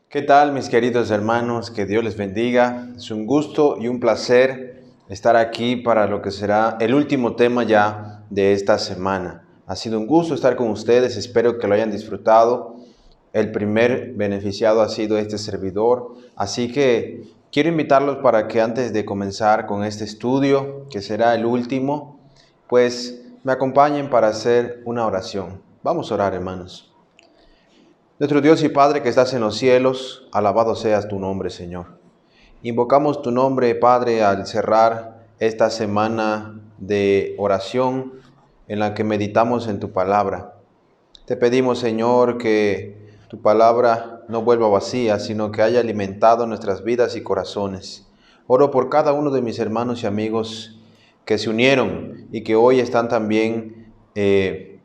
¿Qué tal, mis queridos hermanos? Que Dios les bendiga. Es un gusto y un placer estar aquí para lo que será el último tema ya de esta semana. Ha sido un gusto estar con ustedes, espero que lo hayan disfrutado. El primer beneficiado ha sido este servidor, así que quiero invitarlos para que antes de comenzar con este estudio, que será el último, pues me acompañen para hacer una oración. Vamos a orar, hermanos. Nuestro Dios y Padre que estás en los cielos, alabado seas tu nombre, Señor. Invocamos tu nombre, Padre, al cerrar esta semana de oración en la que meditamos en tu palabra. Te pedimos, Señor, que tu palabra no vuelva vacía, sino que haya alimentado nuestras vidas y corazones. Oro por cada uno de mis hermanos y amigos que se unieron y que hoy están también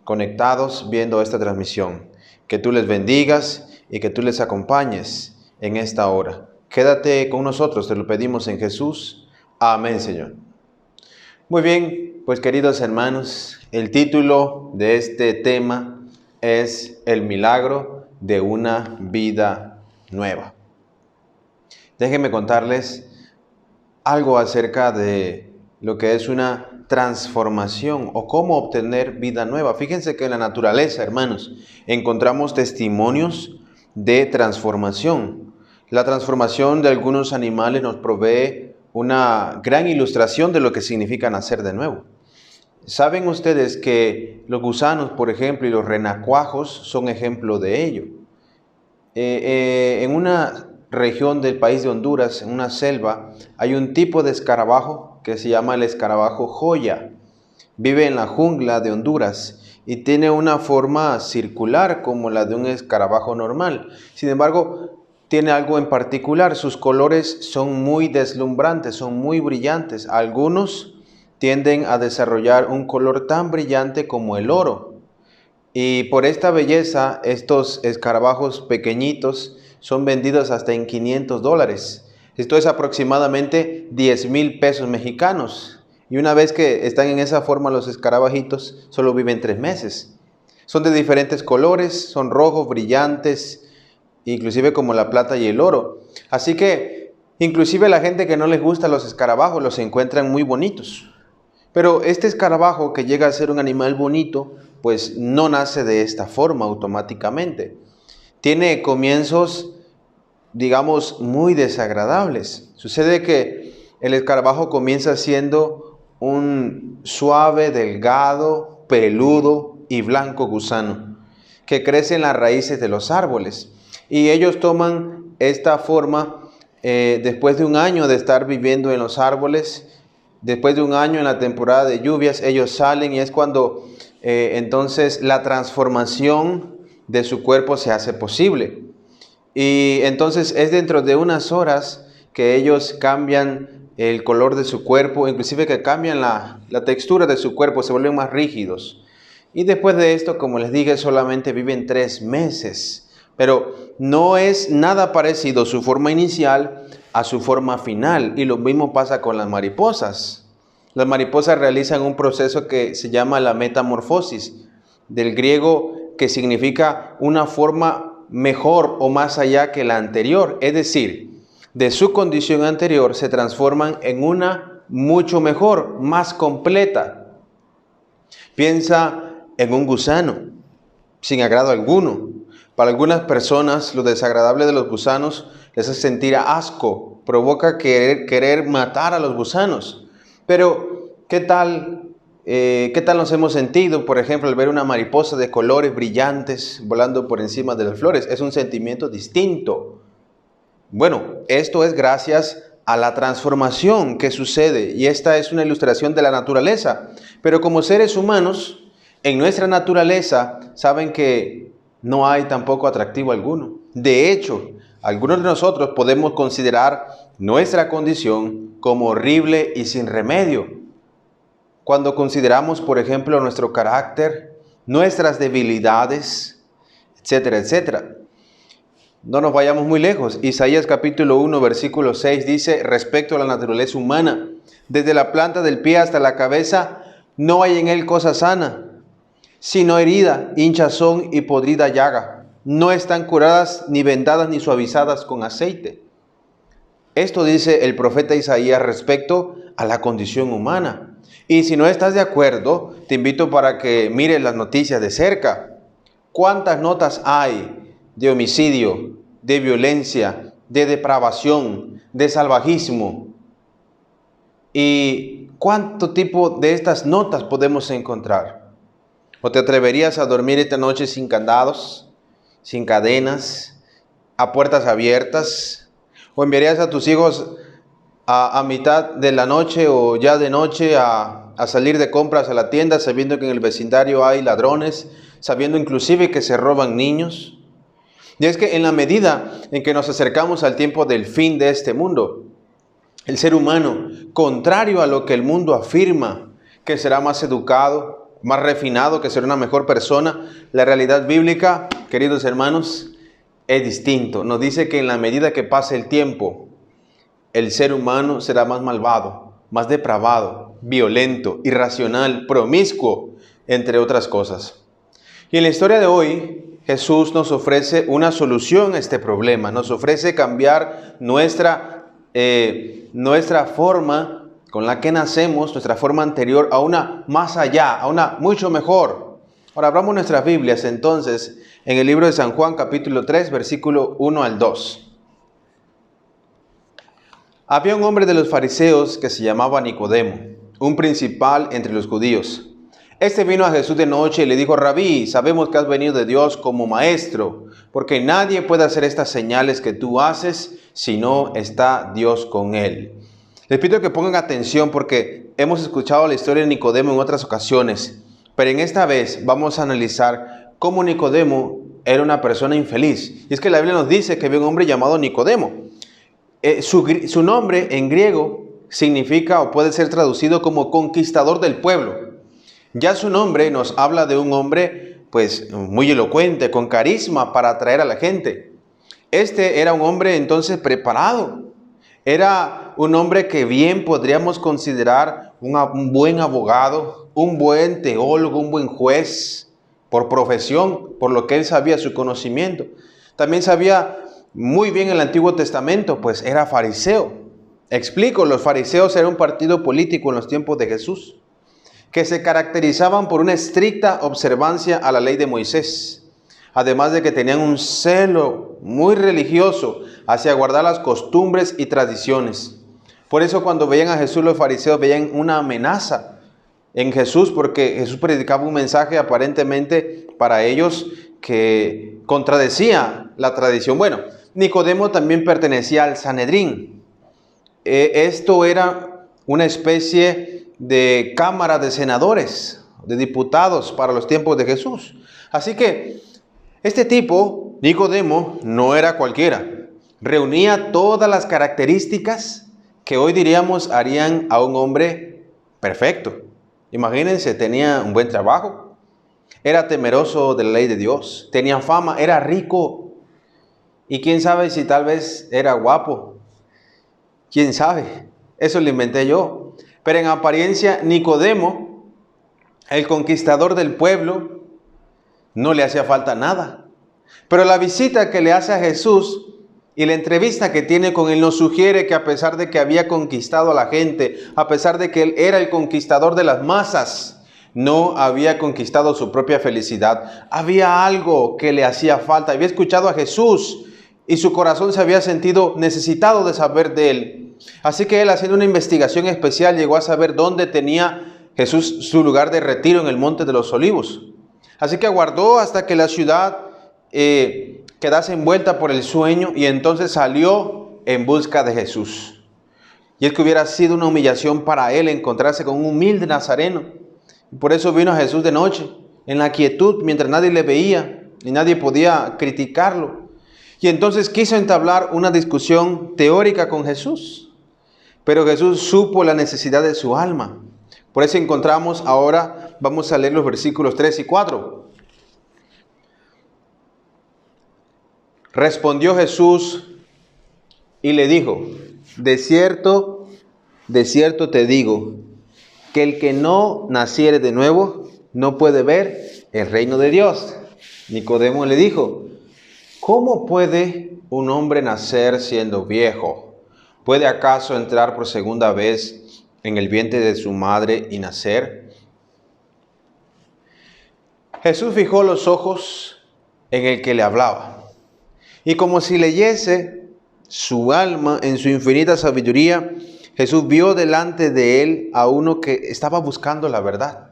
conectados viendo esta transmisión. Que tú les bendigas y que tú les acompañes en esta hora. Quédate con nosotros, te lo pedimos en Jesús. Amén, Señor. Muy bien, pues queridos hermanos, el título de este tema es El milagro de una vida nueva. Déjenme contarles algo acerca de lo que es una transformación o cómo obtener vida nueva. Fíjense que en la naturaleza, hermanos, encontramos testimonios de transformación. La transformación de algunos animales nos provee una gran ilustración de lo que significa nacer de nuevo. ¿Saben ustedes que los gusanos, por ejemplo, y los renacuajos son ejemplo de ello? En una región del país de Honduras, en una selva, hay un tipo de escarabajo que se llama el escarabajo joya. Vive en la jungla de Honduras y tiene una forma circular como la de un escarabajo normal. Sin embargo, tiene algo en particular. Sus colores son muy deslumbrantes, son muy brillantes. Algunos tienden a desarrollar un color tan brillante como el oro. Y por esta belleza, estos escarabajos pequeñitos son vendidos hasta en $500. Esto es aproximadamente 10,000 pesos mexicanos. Y una vez que están en esa forma los escarabajitos, solo viven 3 meses. Son de diferentes colores, son rojos, brillantes, inclusive como la plata y el oro. Así que, inclusive la gente que no les gusta los escarabajos los encuentran muy bonitos. Pero este escarabajo, que llega a ser un animal bonito, pues no nace de esta forma automáticamente. Tiene comienzos, digamos, muy desagradables. Sucede que el escarabajo comienza siendo un suave, delgado, peludo y blanco gusano que crece en las raíces de los árboles. Y ellos toman esta forma después de un año de estar viviendo en los árboles. Después de un año en la temporada de lluvias, ellos salen y es cuando entonces la transformación de su cuerpo se hace posible. Y entonces es dentro de unas horas que ellos cambian el color de su cuerpo, inclusive que cambian la textura de su cuerpo, se vuelven más rígidos. Y después de esto, como les dije, solamente viven 3 meses. Pero no es nada parecido su forma inicial a su forma final. Y lo mismo pasa con las mariposas. Las mariposas realizan un proceso que se llama la metamorfosis, del griego que significa una forma mejor o más allá que la anterior. Es decir, de su condición anterior se transforman en una mucho mejor, más completa. Piensa en un gusano, sin agrado alguno. Para algunas personas, lo desagradable de los gusanos les hace sentir asco, provoca querer matar a los gusanos. Pero, ¿qué tal nos hemos sentido, por ejemplo, al ver una mariposa de colores brillantes volando por encima de las flores? Es un sentimiento distinto. Bueno, esto es gracias a la transformación que sucede, y esta es una ilustración de la naturaleza. Pero como seres humanos, en nuestra naturaleza, saben que no hay tampoco atractivo alguno. De hecho, algunos de nosotros podemos considerar nuestra condición como horrible y sin remedio. Cuando consideramos, por ejemplo, nuestro carácter, nuestras debilidades, etcétera, etcétera. No nos vayamos muy lejos. Isaías capítulo 1, versículo 6 dice, respecto a la naturaleza humana, desde la planta del pie hasta la cabeza, no hay en él cosa sana, sino herida, hinchazón y podrida llaga. no están curadas, ni vendadas, ni suavizadas con aceite. Esto dice el profeta Isaías respecto a la condición humana. Y si no estás de acuerdo, te invito para que mires las noticias de cerca. ¿Cuántas notas hay de homicidio, de violencia, de depravación, de salvajismo? ¿Y cuánto tipo de estas notas podemos encontrar? ¿O te atreverías a dormir esta noche sin candados, sin cadenas, a puertas abiertas? ¿O enviarías a tus hijos a mitad de la noche o ya de noche a salir de compras a la tienda sabiendo que en el vecindario hay ladrones, sabiendo inclusive que se roban niños? Y es que en la medida en que nos acercamos al tiempo del fin de este mundo, el ser humano, contrario a lo que el mundo afirma, que será más educado, más refinado, que será una mejor persona, la realidad bíblica, queridos hermanos, es distinto. Nos dice que en la medida que pase el tiempo, el ser humano será más malvado, más depravado, violento, irracional, promiscuo, entre otras cosas. Y en la historia de hoy, Jesús nos ofrece una solución a este problema. Nos ofrece cambiar nuestra forma con la que nacemos, nuestra forma anterior, a una más allá, a una mucho mejor. Ahora abramos nuestras Biblias entonces en el libro de San Juan, capítulo 3, versículo 1 al 2. Había un hombre de los fariseos que se llamaba Nicodemo, un principal entre los judíos. Este vino a Jesús de noche y le dijo: Rabí, sabemos que has venido de Dios como maestro, porque nadie puede hacer estas señales que tú haces si no está Dios con él. Les pido que pongan atención porque hemos escuchado la historia de Nicodemo en otras ocasiones, pero en esta vez vamos a analizar cómo Nicodemo era una persona infeliz. Y es que la Biblia nos dice que había un hombre llamado Nicodemo. Su nombre en griego significa o puede ser traducido como conquistador del pueblo. Ya su nombre nos habla de un hombre pues muy elocuente, con carisma para atraer a la gente. Este era un hombre entonces preparado. Era un hombre que bien podríamos considerar un buen abogado, un buen teólogo, un buen juez por profesión, por lo que él sabía, su conocimiento. También sabía muy bien el Antiguo Testamento, pues era fariseo. Explico, los fariseos eran un partido político en los tiempos de Jesús, que se caracterizaban por una estricta observancia a la ley de Moisés, además de que tenían un celo muy religioso hacia guardar las costumbres y tradiciones. Por eso cuando veían a Jesús, los fariseos veían una amenaza en Jesús, porque Jesús predicaba un mensaje aparentemente para ellos que contradecía la tradición. Bueno, Nicodemo también pertenecía al Sanedrín. Esto era una especie de cámara de senadores, de diputados para los tiempos de Jesús. Así que este tipo, Nicodemo, no era cualquiera. Reunía todas las características que hoy diríamos harían a un hombre perfecto. Imagínense, tenía un buen trabajo, era temeroso de la ley de Dios, tenía fama, era rico. Y quién sabe si tal vez era guapo. ¿Quién sabe? Eso lo inventé yo. Pero en apariencia, Nicodemo, el conquistador del pueblo, no le hacía falta nada. Pero la visita que le hace a Jesús y la entrevista que tiene con él nos sugiere que a pesar de que había conquistado a la gente, a pesar de que él era el conquistador de las masas, no había conquistado su propia felicidad. Había algo que le hacía falta. Había escuchado a Jesús y su corazón se había sentido necesitado de saber de él. Así que él, haciendo una investigación especial, llegó a saber dónde tenía Jesús su lugar de retiro en el Monte de los Olivos. Así que aguardó hasta que la ciudad quedase envuelta por el sueño y entonces salió en busca de Jesús. Y es que hubiera sido una humillación para él encontrarse con un humilde nazareno. Y por eso vino a Jesús de noche, en la quietud, mientras nadie le veía y nadie podía criticarlo. Y entonces quiso entablar una discusión teórica con Jesús. Pero Jesús supo la necesidad de su alma. Por eso encontramos ahora, vamos a leer los versículos 3 y 4. Respondió Jesús y le dijo: de cierto te digo, que el que no naciere de nuevo no puede ver el reino de Dios. Nicodemo le dijo: ¿Cómo puede un hombre nacer siendo viejo? ¿Puede acaso entrar por segunda vez en el vientre de su madre y nacer? Jesús fijó los ojos en el que le hablaba, y como si leyese su alma en su infinita sabiduría, Jesús vio delante de él a uno que estaba buscando la verdad.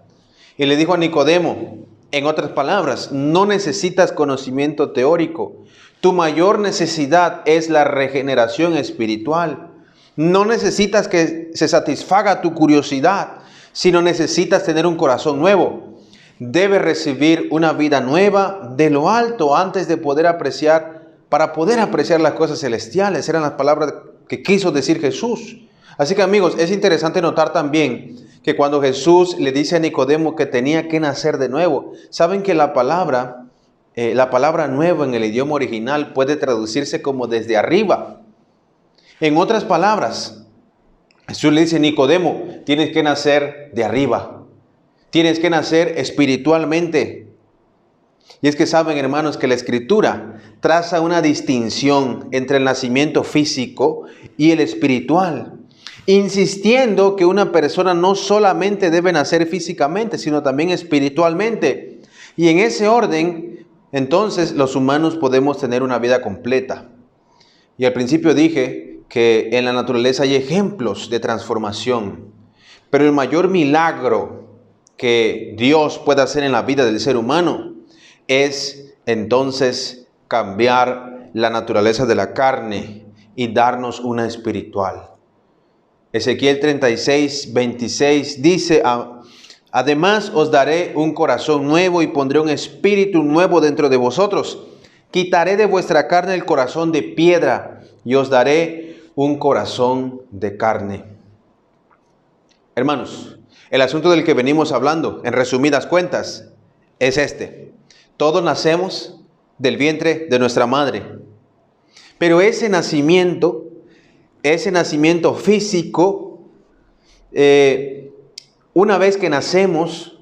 Y le dijo a Nicodemo, en otras palabras, no necesitas conocimiento teórico. Tu mayor necesidad es la regeneración espiritual. No necesitas que se satisfaga tu curiosidad, sino necesitas tener un corazón nuevo. Debes recibir una vida nueva de lo alto antes de poder apreciar, para poder apreciar las cosas celestiales. Eran las palabras que quiso decir Jesús. Así que amigos, es interesante notar también que cuando Jesús le dice a Nicodemo que tenía que nacer de nuevo, saben que la palabra nuevo en el idioma original puede traducirse como desde arriba. En otras palabras, Jesús le dice a Nicodemo, tienes que nacer de arriba, tienes que nacer espiritualmente. Y es que saben, hermanos, que la Escritura traza una distinción entre el nacimiento físico y el espiritual, insistiendo que una persona no solamente debe nacer físicamente, sino también espiritualmente. Y en ese orden, entonces, los humanos podemos tener una vida completa. Y al principio dije que en la naturaleza hay ejemplos de transformación, pero el mayor milagro que Dios puede hacer en la vida del ser humano es entonces cambiar la naturaleza de la carne y darnos una espiritual. Ezequiel 36, 26 dice, además os daré un corazón nuevo y pondré un espíritu nuevo dentro de vosotros. Quitaré de vuestra carne el corazón de piedra y os daré un corazón de carne. Hermanos, el asunto del que venimos hablando, en resumidas cuentas, es este. Todos nacemos del vientre de nuestra madre. Pero ese nacimiento físico, una vez que nacemos,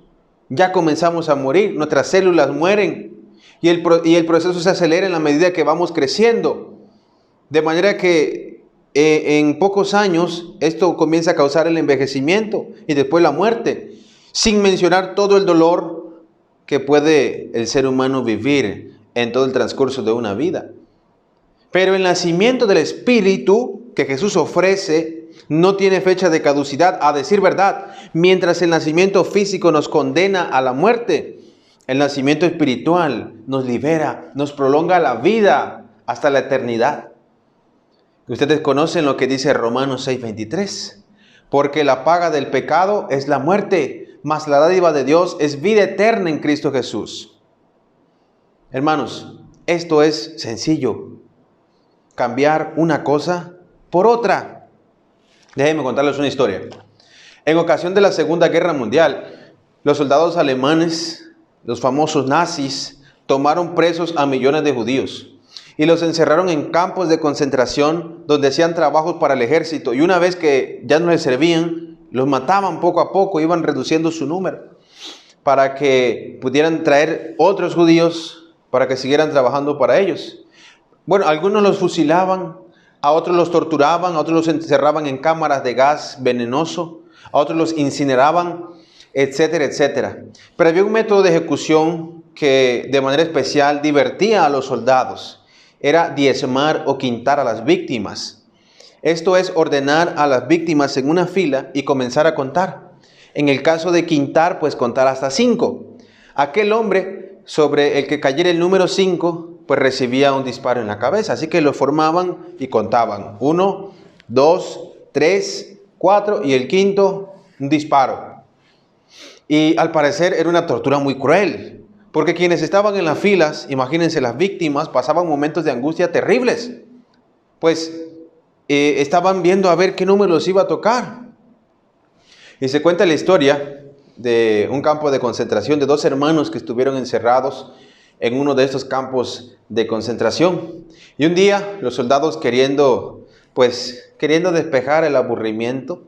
ya comenzamos a morir. Nuestras células mueren y el proceso se acelera en la medida que vamos creciendo. De manera que en pocos años esto comienza a causar el envejecimiento y después la muerte, sin mencionar todo el dolor que puede el ser humano vivir en todo el transcurso de una vida. Pero el nacimiento del Espíritu que Jesús ofrece no tiene fecha de caducidad, a decir verdad. Mientras el nacimiento físico nos condena a la muerte, el nacimiento espiritual nos libera, nos prolonga la vida hasta la eternidad. Ustedes conocen lo que dice Romanos 6:23. Porque la paga del pecado es la muerte, mas la dádiva de Dios es vida eterna en Cristo Jesús. Hermanos, esto es sencillo. Cambiar una cosa por otra. Déjenme contarles una historia. En ocasión de la Segunda Guerra Mundial, los soldados alemanes, los famosos nazis, tomaron presos a millones de judíos y los encerraron en campos de concentración donde hacían trabajos para el ejército, y una vez que ya no les servían, los mataban poco a poco, iban reduciendo su número para que pudieran traer otros judíos para que siguieran trabajando para ellos. Bueno, algunos los fusilaban, a otros los torturaban, a otros los encerraban en cámaras de gas venenoso, a otros los incineraban, etcétera, etcétera. Pero había un método de ejecución que de manera especial divertía a los soldados. Era diezmar o quintar a las víctimas. Esto es ordenar a las víctimas en una fila y comenzar a contar. En el caso de quintar, pues contar hasta 5. Aquel hombre sobre el que cayera el número 5, pues recibía un disparo en la cabeza. Así que lo formaban y contaban. 1, 2, 3, 4 y el quinto, un disparo. Y al parecer era una tortura muy cruel, porque quienes estaban en las filas, imagínense, las víctimas, pasaban momentos de angustia terribles. Pues estaban viendo a ver qué número los iba a tocar. Y se cuenta la historia de un campo de concentración de 2 hermanos que estuvieron encerrados en uno de estos campos de concentración. Y un día los soldados queriendo despejar el aburrimiento,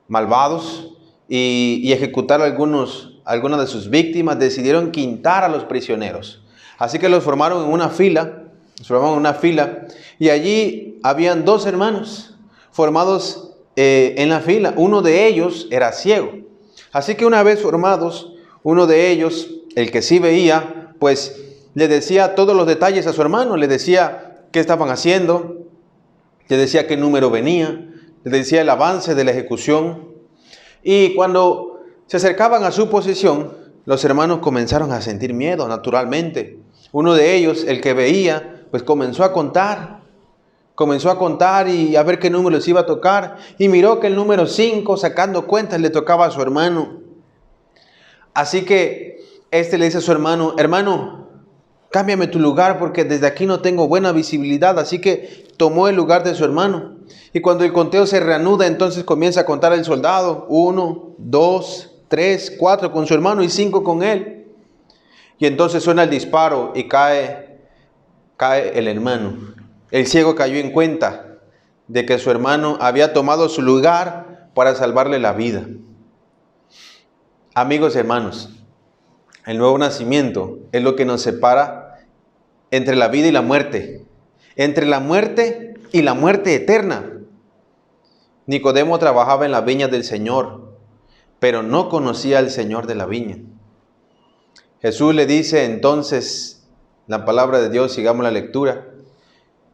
malvados, y ejecutar algunas de sus víctimas, decidieron quintar a los prisioneros. Así que los formaron en una fila se formaban en una fila, y allí habían dos hermanos formados en la fila. Uno de ellos era ciego. Así que una vez formados, uno de ellos, el que sí veía, pues le decía todos los detalles a su hermano, le decía qué estaban haciendo, le decía qué número venía, le decía el avance de la ejecución. Y cuando se acercaban a su posición, los hermanos comenzaron a sentir miedo, naturalmente. Uno de ellos, el que veía, pues comenzó a contar y a ver qué número les iba a tocar. Y miró que el número 5, sacando cuentas, le tocaba a su hermano. Así que este le dice a su hermano: hermano, cámbiame tu lugar porque desde aquí no tengo buena visibilidad. Así que tomó el lugar de su hermano. Y cuando el conteo se reanuda, entonces comienza a contar el soldado: 1, 2, 3, 4 con su hermano y 5 con él. Y entonces suena el disparo y cae el hermano. El ciego cayó en cuenta de que su hermano había tomado su lugar para salvarle la vida. Amigos y hermanos, el nuevo nacimiento es lo que nos separa entre la vida y la muerte, entre la muerte y la muerte eterna. Nicodemo trabajaba en la viña del Señor, pero no conocía al Señor de la viña. Jesús le dice entonces, la palabra de Dios, sigamos la lectura.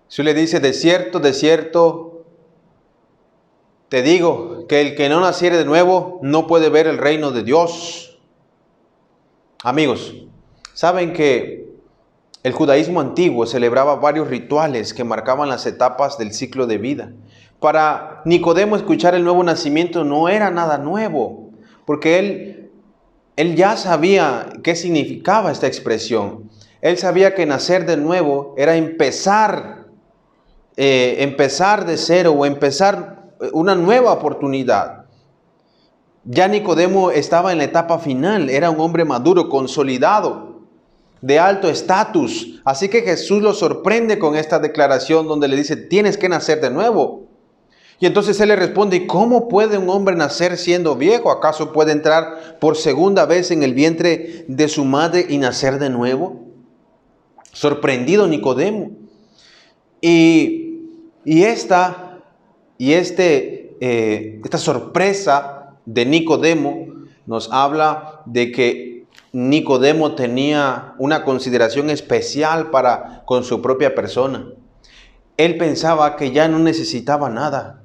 Jesús le dice: de cierto, te digo que el que no naciere de nuevo no puede ver el reino de Dios. Amigos, saben que el judaísmo antiguo celebraba varios rituales que marcaban las etapas del ciclo de vida. Para Nicodemo, escuchar el nuevo nacimiento no era nada nuevo, porque él ya sabía qué significaba esta expresión. Él sabía que nacer de nuevo era empezar de cero o empezar una nueva oportunidad. Ya Nicodemo estaba en la etapa final, era un hombre maduro, consolidado, de alto estatus. Así que Jesús lo sorprende con esta declaración donde le dice: tienes que nacer de nuevo. Y entonces él le responde: ¿cómo puede un hombre nacer siendo viejo? ¿Acaso puede entrar por segunda vez en el vientre de su madre y nacer de nuevo? Sorprendido Nicodemo. Esta sorpresa de Nicodemo nos habla de que Nicodemo tenía una consideración especial para con su propia persona. Él pensaba que ya no necesitaba nada.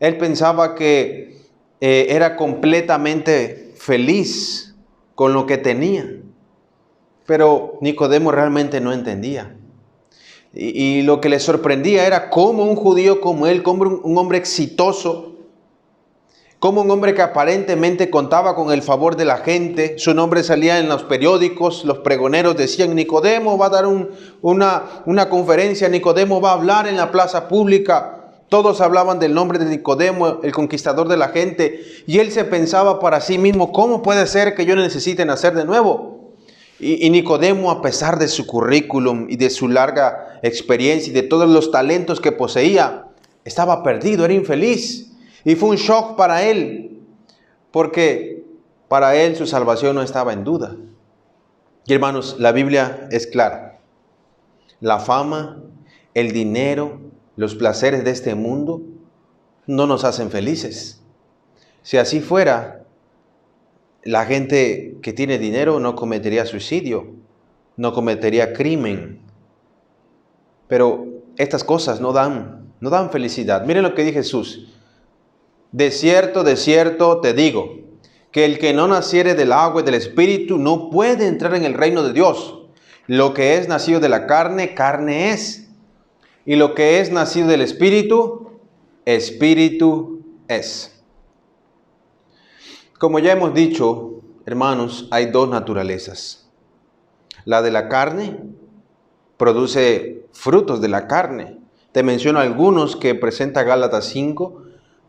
Él pensaba que era completamente feliz con lo que tenía. Pero Nicodemo realmente no entendía. Y lo que le sorprendía era cómo un judío como él, como un hombre exitoso, como un hombre que aparentemente contaba con el favor de la gente, su nombre salía en los periódicos, los pregoneros decían: Nicodemo va a dar una conferencia, Nicodemo va a hablar en la plaza pública. Todos hablaban del nombre de Nicodemo, el conquistador de la gente, y él se pensaba para sí mismo: ¿cómo puede ser que yo necesite nacer de nuevo? Y Nicodemo, a pesar de su currículum y de su larga experiencia y de todos los talentos que poseía, estaba perdido, era infeliz. Y fue un shock para él, porque para él su salvación no estaba en duda. Y hermanos, la Biblia es clara. La fama, el dinero, los placeres de este mundo no nos hacen felices. Si así fuera, la gente que tiene dinero no cometería suicidio, no cometería crimen. Pero estas cosas no dan felicidad. Miren lo que dice Jesús: de cierto te digo, que el que no naciere del agua y del Espíritu no puede entrar en el reino de Dios. Lo que es nacido de la carne, carne es. Y lo que es nacido del Espíritu, Espíritu es. Como ya hemos dicho, hermanos, hay dos naturalezas. La de la carne produce frutos de la carne. Te menciono algunos que presenta Gálatas 5: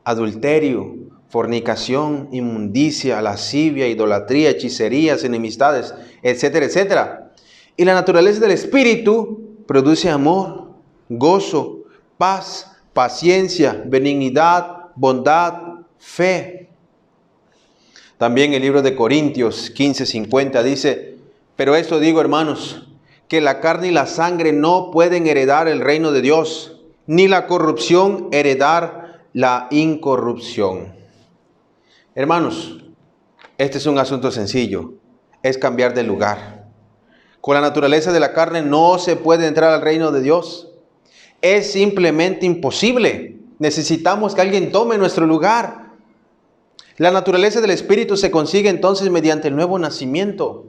adulterio, fornicación, inmundicia, lascivia, idolatría, hechicerías, enemistades, etcétera, etcétera. Y la naturaleza del Espíritu produce amor, gozo, paz, paciencia, benignidad, bondad, fe. También el libro de Corintios 15:50 dice: pero esto digo, hermanos, que la carne y la sangre no pueden heredar el reino de Dios, ni la corrupción heredar la incorrupción. Hermanos, este es un asunto sencillo, es cambiar de lugar. Con la naturaleza de la carne no se puede entrar al reino de Dios. Es simplemente imposible. Necesitamos que alguien tome nuestro lugar. La naturaleza del Espíritu se consigue entonces mediante el nuevo nacimiento.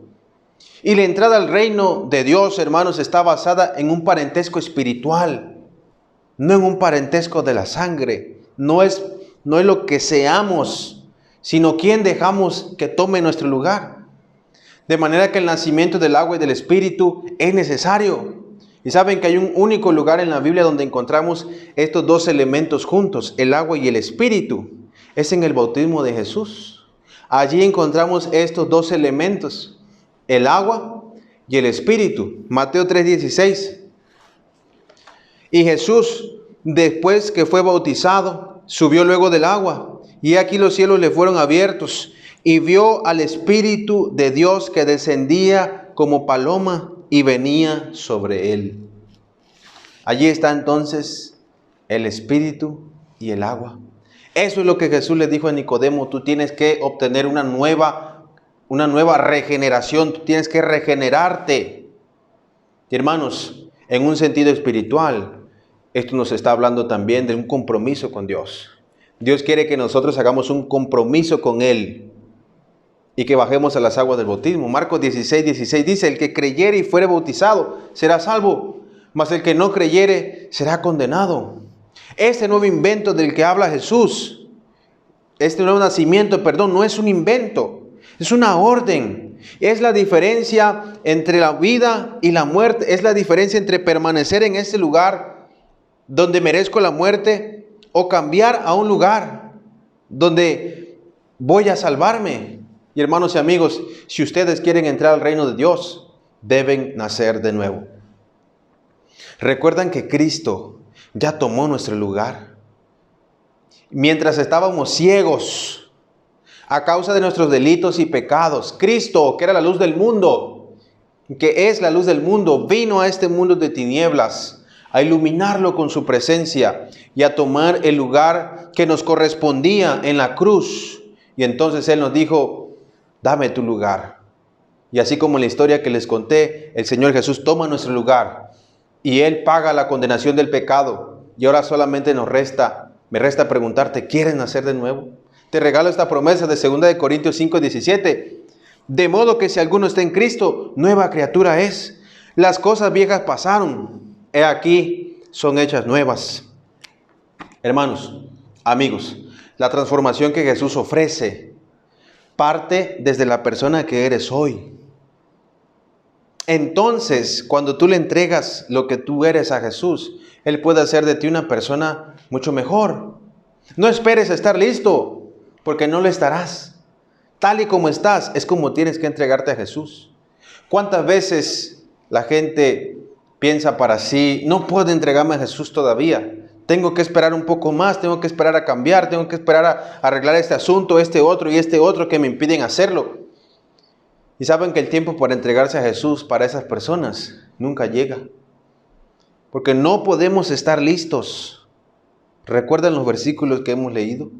Y la entrada al reino de Dios, hermanos, está basada en un parentesco espiritual, no en un parentesco de la sangre. No es lo que seamos, sino quién dejamos que tome nuestro lugar. De manera que el nacimiento del agua y del Espíritu es necesario. Y saben que hay un único lugar en la Biblia donde encontramos estos dos elementos juntos, el agua y el Espíritu. Es en el bautismo de Jesús. Allí encontramos estos dos elementos, el agua y el Espíritu. Mateo 3:16. Y Jesús, después que fue bautizado, subió luego del agua. Y aquí los cielos le fueron abiertos. Y vio al Espíritu de Dios que descendía como paloma y venía sobre él. Allí está entonces el Espíritu y el agua. Eso es lo que Jesús le dijo a Nicodemo. Tú tienes que obtener una nueva regeneración. Tú tienes que regenerarte. Y hermanos, en un sentido espiritual, esto nos está hablando también de un compromiso con Dios. Dios quiere que nosotros hagamos un compromiso con Él y que bajemos a las aguas del bautismo. Marcos 16:16 dice: el que creyere y fuere bautizado será salvo, mas el que no creyere será condenado. Este nuevo invento del que habla Jesús, este nuevo nacimiento, no es un invento, es una orden. Es la diferencia entre la vida y la muerte, es la diferencia entre permanecer en este lugar donde merezco la muerte o cambiar a un lugar donde voy a salvarme. Y hermanos y amigos, si ustedes quieren entrar al reino de Dios, deben nacer de nuevo. ¿Recuerdan que Cristo ya tomó nuestro lugar? Mientras estábamos ciegos a causa de nuestros delitos y pecados, Cristo, que era la luz del mundo, que es la luz del mundo, vino a este mundo de tinieblas a iluminarlo con su presencia y a tomar el lugar que nos correspondía en la cruz. Y entonces Él nos dijo: dame tu lugar. Y así como en la historia que les conté, el Señor Jesús toma nuestro lugar y Él paga la condenación del pecado. Y ahora solamente me resta preguntarte: ¿quieres nacer de nuevo? Te regalo esta promesa de 2 Corintios 5:17. De modo que si alguno está en Cristo, nueva criatura es. Las cosas viejas pasaron, he aquí, son hechas nuevas. Hermanos, amigos, la transformación que Jesús ofrece parte desde la persona que eres hoy. Entonces, cuando tú le entregas lo que tú eres a Jesús, Él puede hacer de ti una persona mucho mejor. No esperes estar listo, porque no lo estarás. Tal y como estás, es como tienes que entregarte a Jesús. ¿Cuántas veces la gente piensa para sí: no puedo entregarme a Jesús todavía? Tengo que esperar un poco más, tengo que esperar a cambiar, tengo que esperar a arreglar este asunto, este otro que me impiden hacerlo. Y saben que el tiempo para entregarse a Jesús para esas personas nunca llega. Porque no podemos estar listos. ¿Recuerdan los versículos que hemos leído?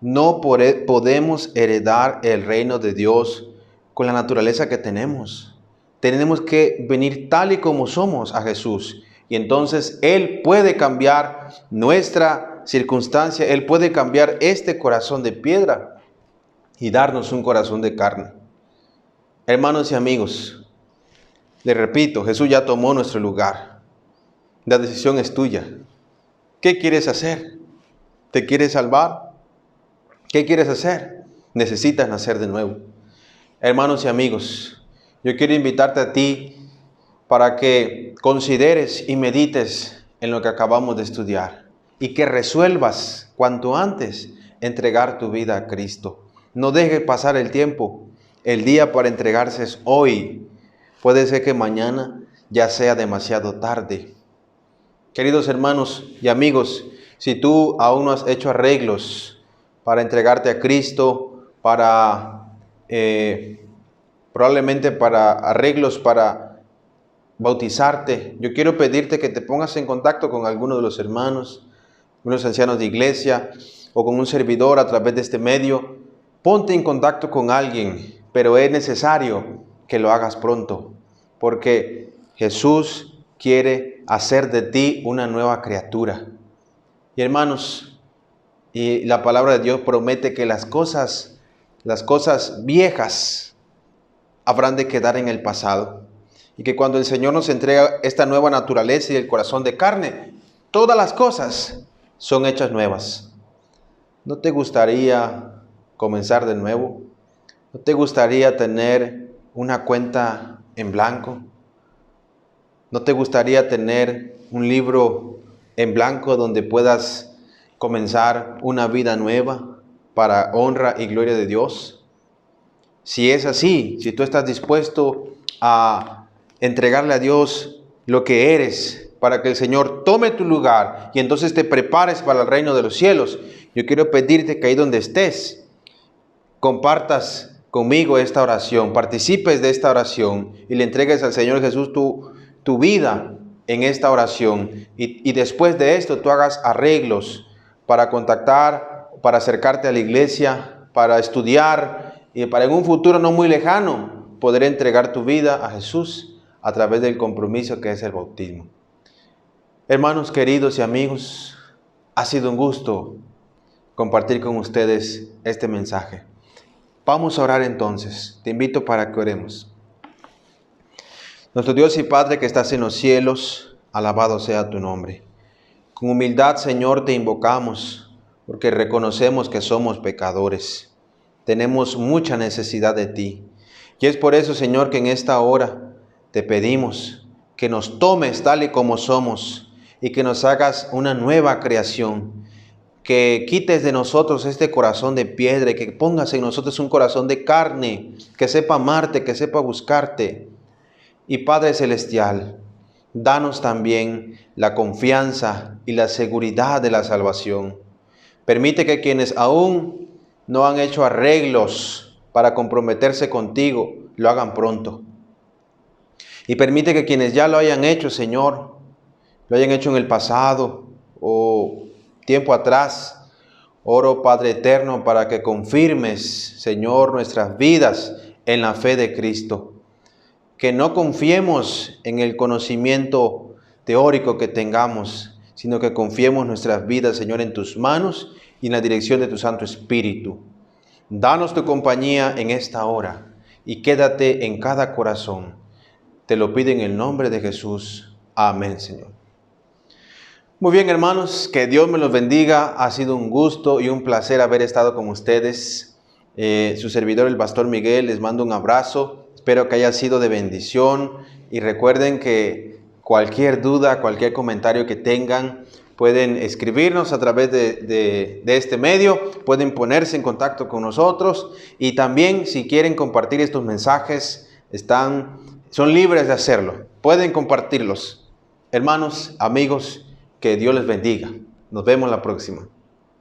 No podemos heredar el reino de Dios con la naturaleza que tenemos. Tenemos que venir tal y como somos a Jesús. Y entonces Él puede cambiar nuestra circunstancia. Él puede cambiar este corazón de piedra y darnos un corazón de carne. Hermanos y amigos, les repito, Jesús ya tomó nuestro lugar. La decisión es tuya. ¿Qué quieres hacer? ¿Te quieres salvar? ¿Qué quieres hacer? Necesitas nacer de nuevo. Hermanos y amigos, yo quiero invitarte a ti para que consideres y medites en lo que acabamos de estudiar y que resuelvas cuanto antes entregar tu vida a Cristo. No dejes pasar el tiempo. El día para entregarse es hoy. Puede ser que mañana ya sea demasiado tarde. Queridos hermanos y amigos, si tú aún no has hecho arreglos para entregarte a Cristo, para probablemente para arreglos para bautizarte. Yo quiero pedirte que te pongas en contacto con alguno de los hermanos, unos ancianos de iglesia o con un servidor a través de este medio. Ponte en contacto con alguien, pero es necesario que lo hagas pronto, porque Jesús quiere hacer de ti una nueva criatura. Y hermanos, y la palabra de Dios promete que las cosas viejas habrán de quedar en el pasado. Y que cuando el Señor nos entrega esta nueva naturaleza y el corazón de carne, todas las cosas son hechas nuevas. ¿No te gustaría comenzar de nuevo? ¿No te gustaría tener una cuenta en blanco? ¿No te gustaría tener un libro en blanco donde puedas comenzar una vida nueva para honra y gloria de Dios? Si es así, si tú estás dispuesto a entregarle a Dios lo que eres para que el Señor tome tu lugar y entonces te prepares para el reino de los cielos, yo quiero pedirte que ahí donde estés, compartas conmigo esta oración, participes de esta oración y le entregues al Señor Jesús tu vida en esta oración. Y después de esto tú hagas arreglos para contactar, para acercarte a la iglesia, para estudiar y para en un futuro no muy lejano poder entregar tu vida a Jesús a través del compromiso que es el bautismo. Hermanos queridos y amigos, ha sido un gusto compartir con ustedes este mensaje. Vamos a orar entonces. Te invito para que oremos. Nuestro Dios y Padre que estás en los cielos, alabado sea tu nombre. Con humildad, Señor, te invocamos porque reconocemos que somos pecadores. Tenemos mucha necesidad de ti. Y es por eso, Señor, que en esta hora te pedimos que nos tomes tal y como somos y que nos hagas una nueva creación. Que quites de nosotros este corazón de piedra y que pongas en nosotros un corazón de carne, que sepa amarte, que sepa buscarte. Y Padre Celestial, danos también la confianza y la seguridad de la salvación. Permite que quienes aún no han hecho arreglos para comprometerse contigo, lo hagan pronto. Y permite que quienes ya lo hayan hecho, Señor, lo hayan hecho en el pasado o tiempo atrás. Oro, Padre eterno, para que confirmes, Señor, nuestras vidas en la fe de Cristo. Que no confiemos en el conocimiento teórico que tengamos, sino que confiemos nuestras vidas, Señor, en tus manos y en la dirección de tu Santo Espíritu. Danos tu compañía en esta hora y quédate en cada corazón. Te lo pido en el nombre de Jesús. Amén, Señor. Muy bien, hermanos, que Dios me los bendiga. Ha sido un gusto y un placer haber estado con ustedes. Su servidor, el Pastor Miguel, les mando un abrazo. Espero que haya sido de bendición. Y recuerden que cualquier duda, cualquier comentario que tengan, pueden escribirnos a través de este medio. Pueden ponerse en contacto con nosotros. Y también, si quieren compartir estos mensajes, son libres de hacerlo. Pueden compartirlos. Hermanos, amigos, que Dios les bendiga. Nos vemos la próxima.